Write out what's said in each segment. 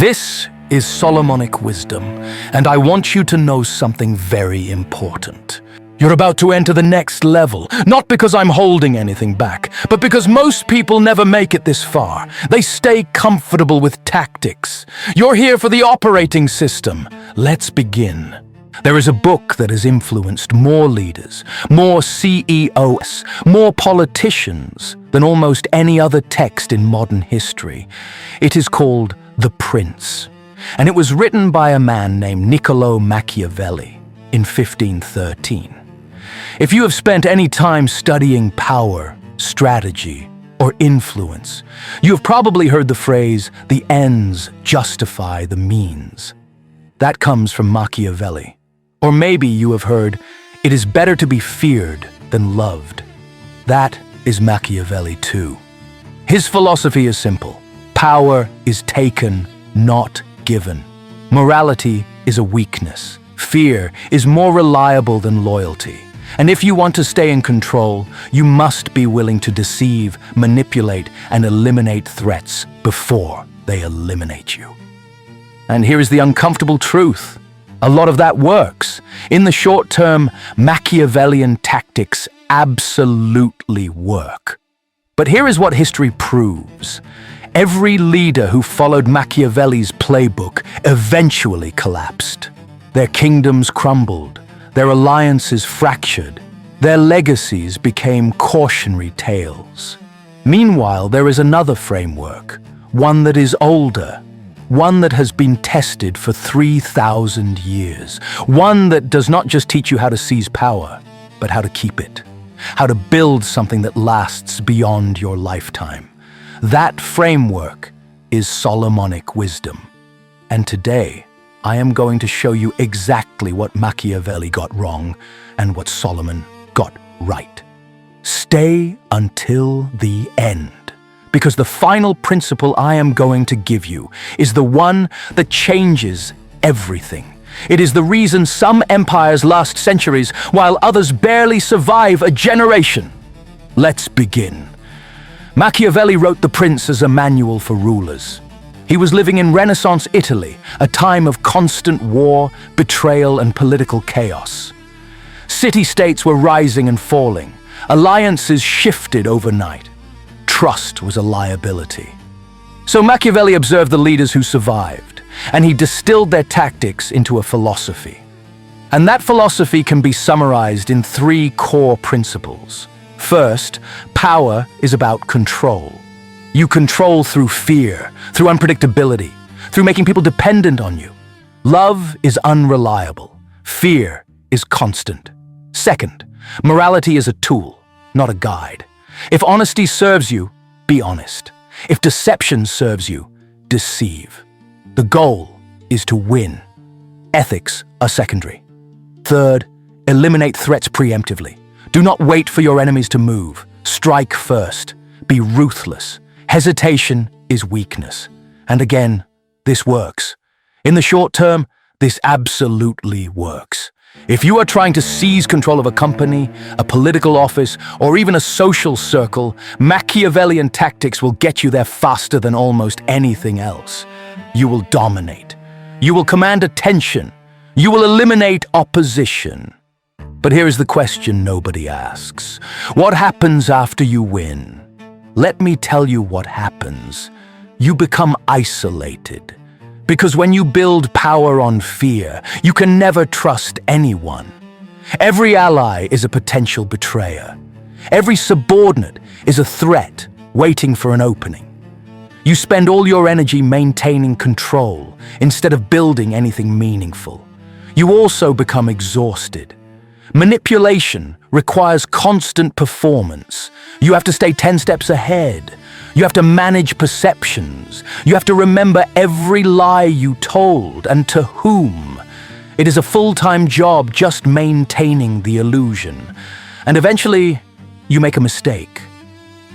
This is Solomonic Wisdom, and I want you to know something very important. You're about to enter the next level, not because I'm holding anything back, but because most people never make it this far. They stay comfortable with tactics. You're here for the operating system. Let's begin. There is a book that has influenced more leaders, more CEOs, more politicians than almost any other text in modern history. It is called The Prince, and it was written by a man named Machiavelli in 1513. If you have spent any time studying power, strategy, or influence, you have probably heard the phrase, "the ends justify the means." That comes from Machiavelli. Or maybe you have heard, "it is better to be feared than loved." That is Machiavelli too. His philosophy is simple. Power is taken, not given. Morality is a weakness. Fear is more reliable than loyalty. And if you want to stay in control, you must be willing to deceive, manipulate, and eliminate threats before they eliminate you. And here is the uncomfortable truth. A lot of that works. In the short term, Machiavellian tactics absolutely work. But here is what history proves. Every leader who followed Machiavelli's playbook eventually collapsed. Their kingdoms crumbled, their alliances fractured, their legacies became cautionary tales. Meanwhile, there is another framework, one that is older, one that has been tested for 3,000 years, one that does not just teach you how to seize power, but how to keep it, how to build something that lasts beyond your lifetime. That framework is Solomonic Wisdom. And today, I am going to show you exactly what Machiavelli got wrong and what Solomon got right. Stay until the end, because the final principle I am going to give you is the one that changes everything. It is the reason some empires last centuries while others barely survive a generation. Let's begin. Machiavelli wrote The Prince as a manual for rulers. He was living in Renaissance Italy, a time of constant war, betrayal, and political chaos. City-states were rising and falling. Alliances shifted overnight. Trust was a liability. So Machiavelli observed the leaders who survived, and he distilled their tactics into a philosophy. And that philosophy can be summarized in 3 core principles. First, power is about control. You control through fear, through unpredictability, through making people dependent on you. Love is unreliable. Fear is constant. Second, morality is a tool, not a guide. If honesty serves you, be honest. If deception serves you, deceive. The goal is to win. Ethics are secondary. Third, eliminate threats preemptively. Do not wait for your enemies to move. Strike first. Be ruthless. Hesitation is weakness. And again, this works. In the short term, this absolutely works. If you are trying to seize control of a company, a political office, or even a social circle, Machiavellian tactics will get you there faster than almost anything else. You will dominate. You will command attention. You will eliminate opposition. But here is the question nobody asks. What happens after you win? Let me tell you what happens. You become isolated. Because when you build power on fear, you can never trust anyone. Every ally is a potential betrayer. Every subordinate is a threat waiting for an opening. You spend all your energy maintaining control instead of building anything meaningful. You also become exhausted. Manipulation requires constant performance. You have to stay 10 steps ahead. You have to manage perceptions. You have to remember every lie you told and to whom. It is a full-time job just maintaining the illusion. And eventually, you make a mistake.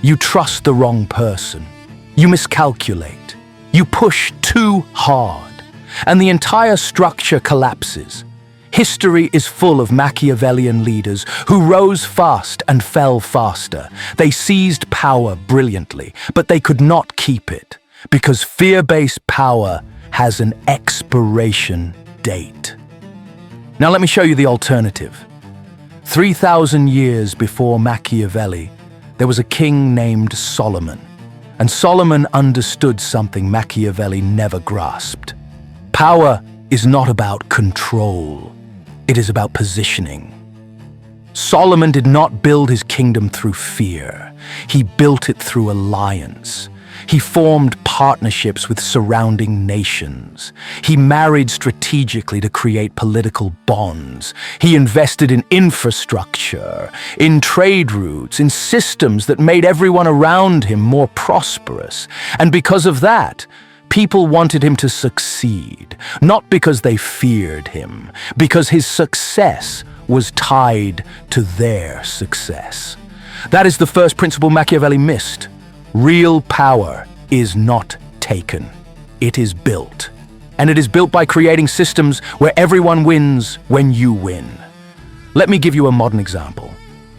You trust the wrong person. You miscalculate. You push too hard. And the entire structure collapses. History is full of Machiavellian leaders who rose fast and fell faster. They seized power brilliantly, but they could not keep it, because fear-based power has an expiration date. Now let me show you the alternative. 3,000 years before Machiavelli, there was a king named Solomon. And Solomon understood something Machiavelli never grasped. Power is not about control. It is about positioning. Solomon did not build his kingdom through fear. He built it through alliance. He formed partnerships with surrounding nations. He married strategically to create political bonds. He invested in infrastructure, in trade routes, in systems that made everyone around him more prosperous. And because of that, people wanted him to succeed, not because they feared him, because his success was tied to their success. That is the first principle Machiavelli missed. Real power is not taken. It is built. And it is built by creating systems where everyone wins when you win. Let me give you a modern example.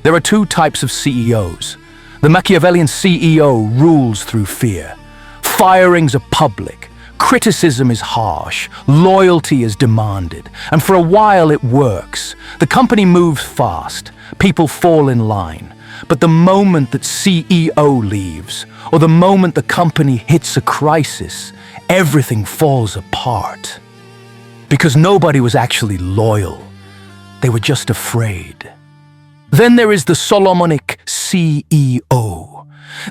There are two types of CEOs. The Machiavellian CEO rules through fear. Firings are public. Criticism is harsh. Loyalty is demanded. And for a while it works. The company moves fast. People fall in line. But the moment that CEO leaves, or the moment the company hits a crisis, everything falls apart. Because nobody was actually loyal. They were just afraid. Then there is the Solomonic CEO.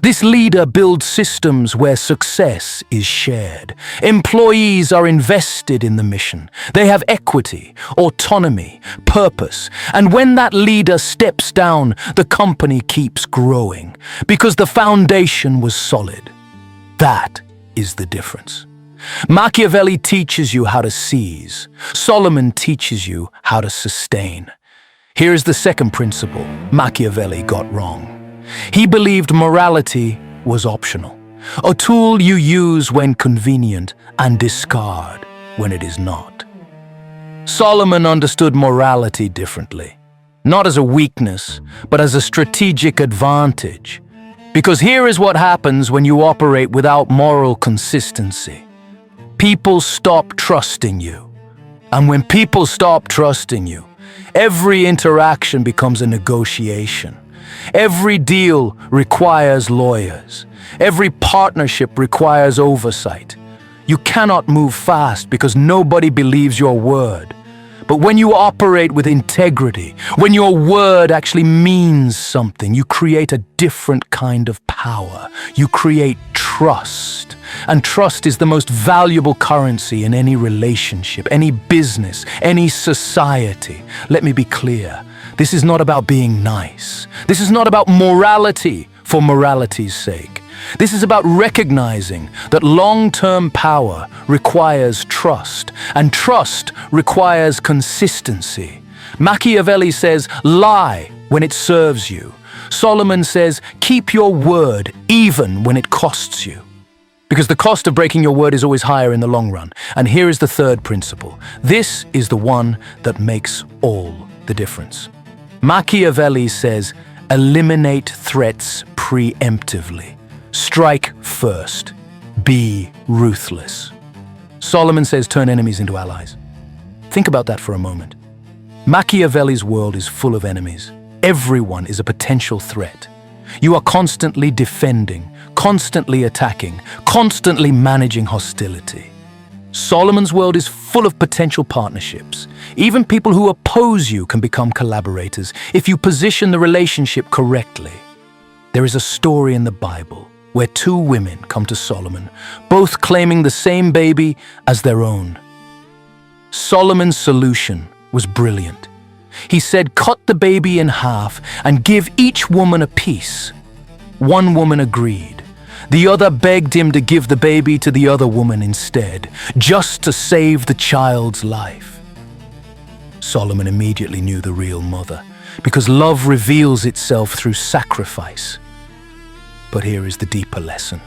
This leader builds systems where success is shared. Employees are invested in the mission. They have equity, autonomy, purpose. And when that leader steps down, the company keeps growing because the foundation was solid. That is the difference. Machiavelli teaches you how to seize. Solomon teaches you how to sustain. Here is the second principle Machiavelli got wrong. He believed morality was optional, a tool you use when convenient and discard when it is not. Solomon understood morality differently, not as a weakness, but as a strategic advantage. Because here is what happens when you operate without moral consistency. People stop trusting you. And when people stop trusting you, every interaction becomes a negotiation. Every deal requires lawyers. Every partnership requires oversight. You cannot move fast because nobody believes your word. But when you operate with integrity, when your word actually means something, you create a different kind of power. You create trust. And trust is the most valuable currency in any relationship, any business, any society. Let me be clear. This is not about being nice. This is not about morality for morality's sake. This is about recognizing that long-term power requires trust, and trust requires consistency. Machiavelli says, lie when it serves you. Solomon says, keep your word even when it costs you. Because the cost of breaking your word is always higher in the long run. And here is the third principle. This is the one that makes all the difference. Machiavelli says, eliminate threats preemptively. Strike first. Be ruthless. Solomon says, turn enemies into allies. Think about that for a moment. Machiavelli's world is full of enemies. Everyone is a potential threat. You are constantly defending, constantly attacking, constantly managing hostility. Solomon's world is full of potential partnerships. Even people who oppose you can become collaborators if you position the relationship correctly. There is a story in the Bible where two women come to Solomon, both claiming the same baby as their own. Solomon's solution was brilliant. He said, cut the baby in half and give each woman a piece. One woman agreed. The other begged him to give the baby to the other woman instead, just to save the child's life. Solomon immediately knew the real mother, because love reveals itself through sacrifice. But here is the deeper lesson.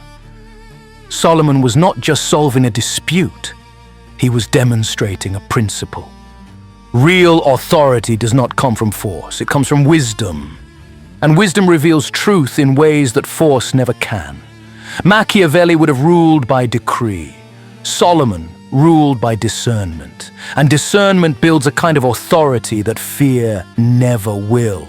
Solomon was not just solving a dispute, he was demonstrating a principle. Real authority does not come from force, it comes from wisdom. And wisdom reveals truth in ways that force never can. Machiavelli would have ruled by decree. Solomon ruled by discernment. And discernment builds a kind of authority that fear never will.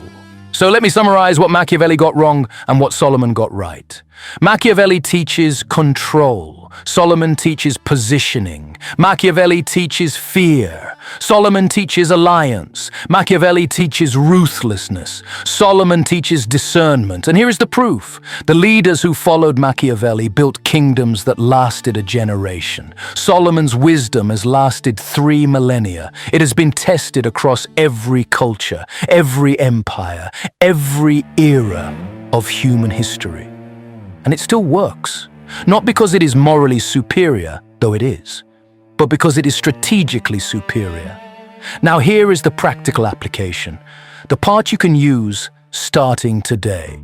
So let me summarize what Machiavelli got wrong and what Solomon got right. Machiavelli teaches control. Solomon teaches positioning. Machiavelli teaches fear. Solomon teaches alliance. Machiavelli teaches ruthlessness. Solomon teaches discernment. And here is the proof. The leaders who followed Machiavelli built kingdoms that lasted a generation. Solomon's wisdom has lasted 3 millennia. It has been tested across every culture, every empire, every era of human history. And it still works. Not because it is morally superior, though it is, but because it is strategically superior. Now here is the practical application, the part you can use starting today.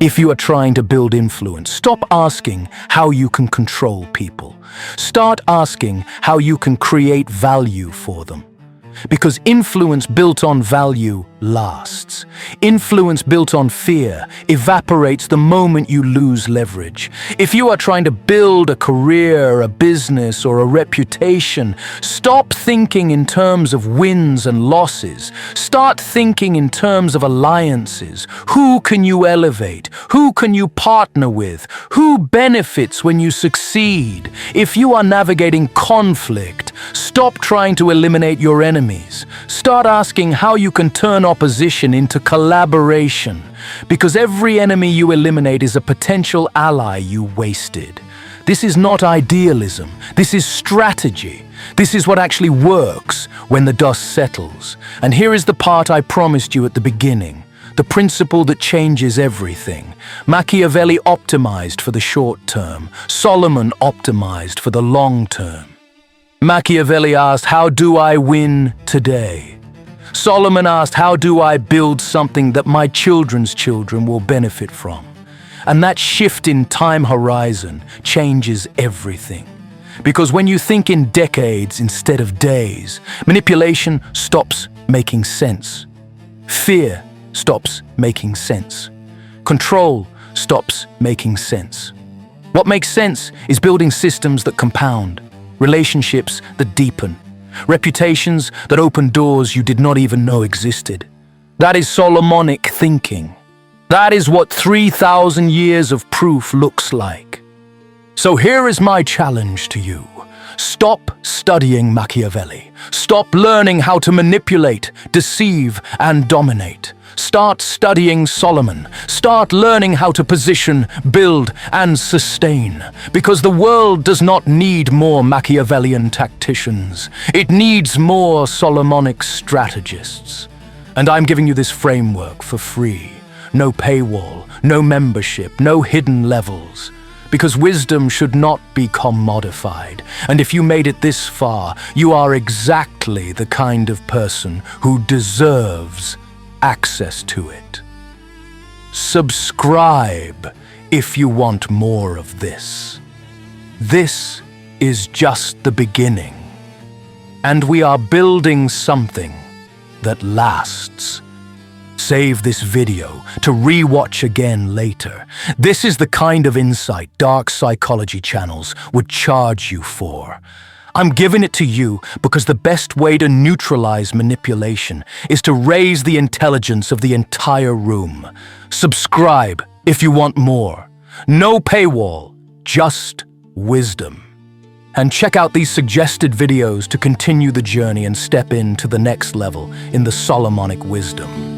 If you are trying to build influence, stop asking how you can control people. Start asking how you can create value for them. Because influence built on value lasts. Influence built on fear evaporates the moment you lose leverage. If you are trying to build a career, a business, or a reputation, stop thinking in terms of wins and losses. Start thinking in terms of alliances. Who can you elevate? Who can you partner with? Who benefits when you succeed? If you are navigating conflict, stop trying to eliminate your enemies. Start asking how you can turn opposition into collaboration, because every enemy you eliminate is a potential ally you wasted. This is not idealism. This is strategy. This is what actually works when the dust settles. And here is the part I promised you at the beginning, the principle that changes everything. Machiavelli optimized for the short term. Solomon optimized for the long term. Machiavelli asked, how do I win today? Solomon asked, how do I build something that my children's children will benefit from? And that shift in time horizon changes everything. Because when you think in decades instead of days, manipulation stops making sense. Fear stops making sense. Control stops making sense. What makes sense is building systems that compound, relationships that deepen, reputations that open doors you did not even know existed. That is Solomonic thinking. That is what 3,000 years of proof looks like. So here is my challenge to you. Stop studying Machiavelli. Stop learning how to manipulate, deceive, and dominate. Start studying Solomon. Start learning how to position, build, and sustain. Because the world does not need more Machiavellian tacticians. It needs more Solomonic strategists. And I'm giving you this framework for free. No paywall, no membership, no hidden levels. Because wisdom should not be commodified. And if you made it this far, you are exactly the kind of person who deserves access to it. Subscribe if you want more of this. This is just the beginning. And we are building something that lasts. Save this video to re-watch again later. This is the kind of insight dark psychology channels would charge you for. I'm giving it to you because the best way to neutralize manipulation is to raise the intelligence of the entire room. Subscribe if you want more. No paywall, just wisdom. And check out these suggested videos to continue the journey and step into the next level in the Solomonic Wisdom.